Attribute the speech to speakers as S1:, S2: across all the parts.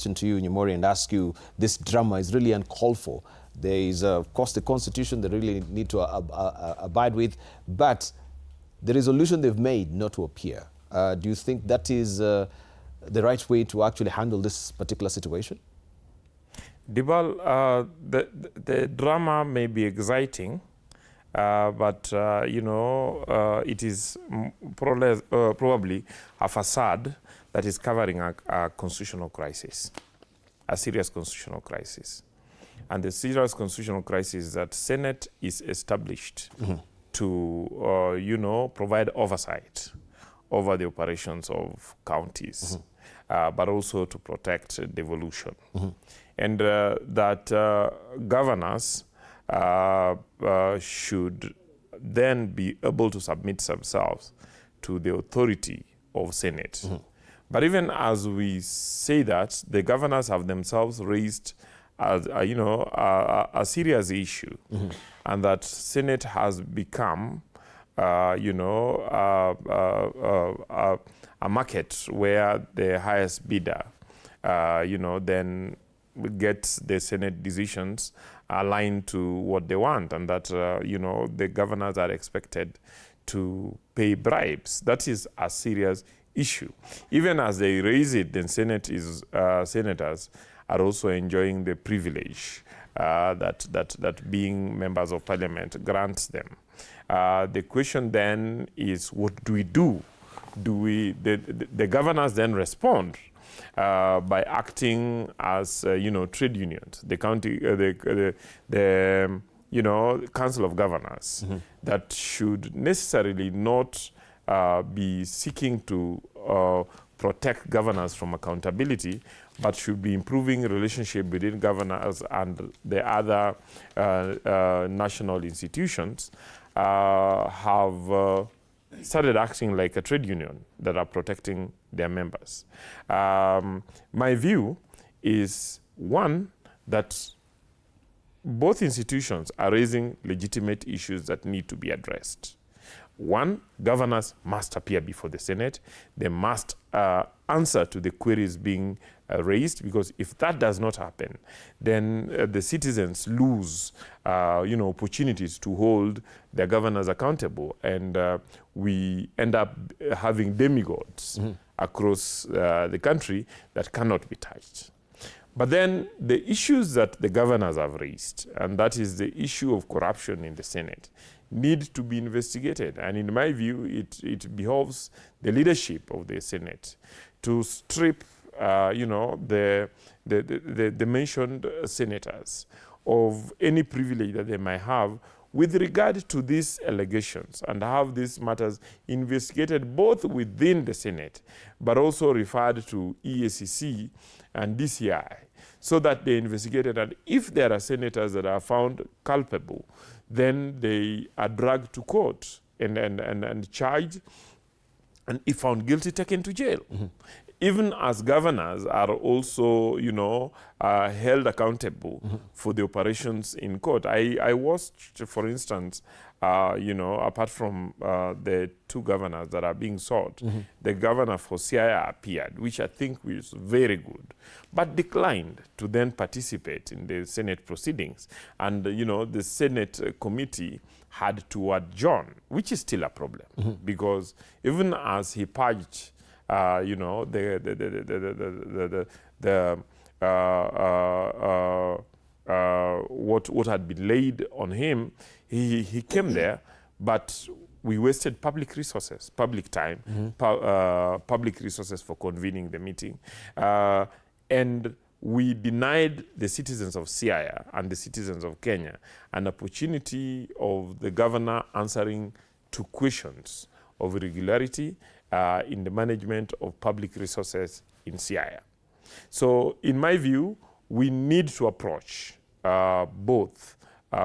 S1: to you, Nyamori, and ask you, this drama is really uncalled for. There is, of course, the Constitution they really need to abide with, but the resolution they've made not to appear. Do you think that is the right way to actually handle this particular situation?
S2: Dibal, the drama may be exciting, but it is probably a facade that is covering a constitutional crisis, a serious constitutional crisis. And the serious constitutional crisis is that Senate is established to, provide oversight over the operations of counties, but also to protect devolution. And that governors should then be able to submit themselves to the authority of Senate. But even as we say that, the governors have themselves raised a serious issue, and that Senate has become, a market where the highest bidder, then gets the Senate decisions aligned to what they want, and that, the governors are expected to pay bribes. That is a serious issue. Even as they raise it, then senators are also enjoying the privilege that being members of parliament grants them. The question then is, what do we do? The governors then respond by acting as trade unions, the county, the council of governors that should necessarily not be seeking to protect governors from accountability, but should be improving relationship between governors and the other national institutions, have started acting like a trade union that are protecting their members. My view is, one, that both institutions are raising legitimate issues that need to be addressed. One, governors must appear before the Senate. They must answer to the queries being raised, because if that does not happen, then the citizens lose opportunities to hold their governors accountable, and we end up having demigods across the country that cannot be touched. But then the issues that the governors have raised, and that is the issue of corruption in the Senate, need to be investigated. And in my view, it behoves the leadership of the Senate to strip the mentioned senators of any privilege that they might have with regard to these allegations, and have these matters investigated both within the Senate, but also referred to EACC and DCI, so that they investigated, and if there are senators that are found culpable, then they are dragged to court and charged, and if found guilty, taken to jail. Even as governors are also, held accountable for the operations in court. I watched, for instance, apart from the two governors that are being sought, the governor for CIA appeared, which I think was very good, but declined to then participate in the Senate proceedings. And, the Senate committee had to adjourn, which is still a problem, because even as he purged what had been laid on him, he came there, but we wasted public resources, public time, public resources for convening the meeting, and we denied the citizens of Siaya and the citizens of Kenya an opportunity of the governor answering to questions of irregularity in the management of public resources in Siaya. So in my view, we need to approach both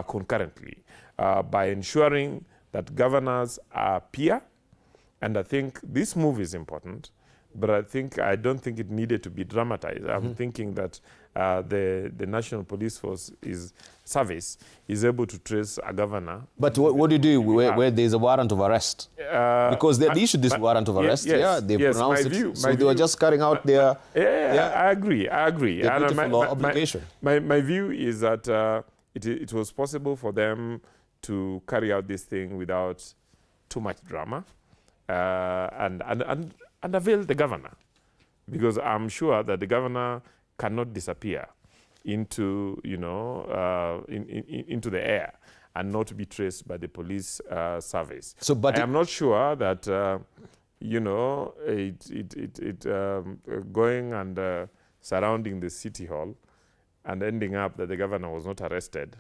S2: concurrently by ensuring that governors appear, and I think this move is important, but I don't think it needed to be dramatized. I'm thinking that the National Police Force service is able to trace a governor.
S1: But what do you do where there's a warrant of arrest? Because they issued this warrant of arrest. They pronounced it. So they were just carrying out their...
S2: I agree.
S1: Their beautiful obligation.
S2: My view is that it was possible for them to carry out this thing without too much drama and avail the governor. Because I'm sure that the governor cannot disappear into, into the air and not be traced by the police service. So, but I am not sure that, going and surrounding the city hall and ending up that the governor was not arrested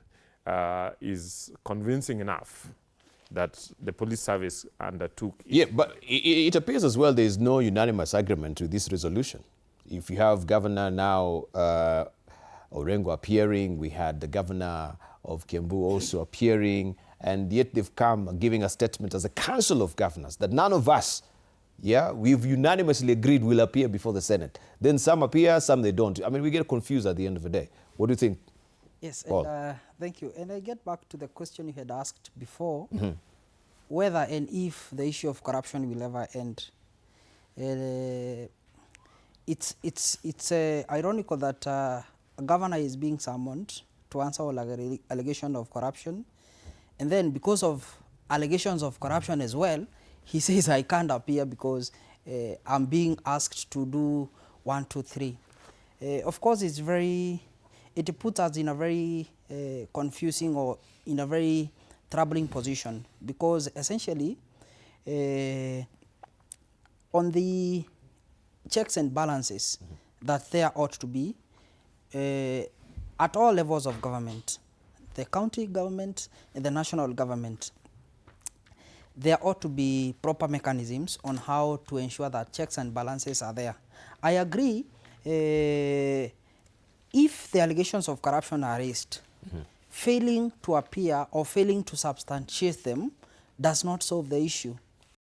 S2: is convincing enough that the police service undertook it.
S1: Yeah, but it appears as well there is no unanimous agreement to this resolution. If you have Governor now Orengo appearing, we had the Governor of Kiambu also appearing, and yet they've come giving a statement as a Council of Governors that none of us, we've unanimously agreed will appear before the Senate. Then some appear, some they don't. I mean, we get confused at the end of the day. What do you think?
S3: Yes, and, thank you. And I get back to the question you had asked before, whether and if the issue of corruption will ever end. It's ironical that a governor is being summoned to answer all allegations of corruption, and then because of allegations of corruption as well, he says I can't appear because I'm being asked to do 1, 2, 3. Of course, it puts us in a very confusing or in a very troubling position, because essentially on the checks and balances that there ought to be at all levels of government, the county government and the national government, there ought to be proper mechanisms on how to ensure that checks and balances are there. I agree, if the allegations of corruption are raised, failing to appear or failing to substantiate them does not solve the issue.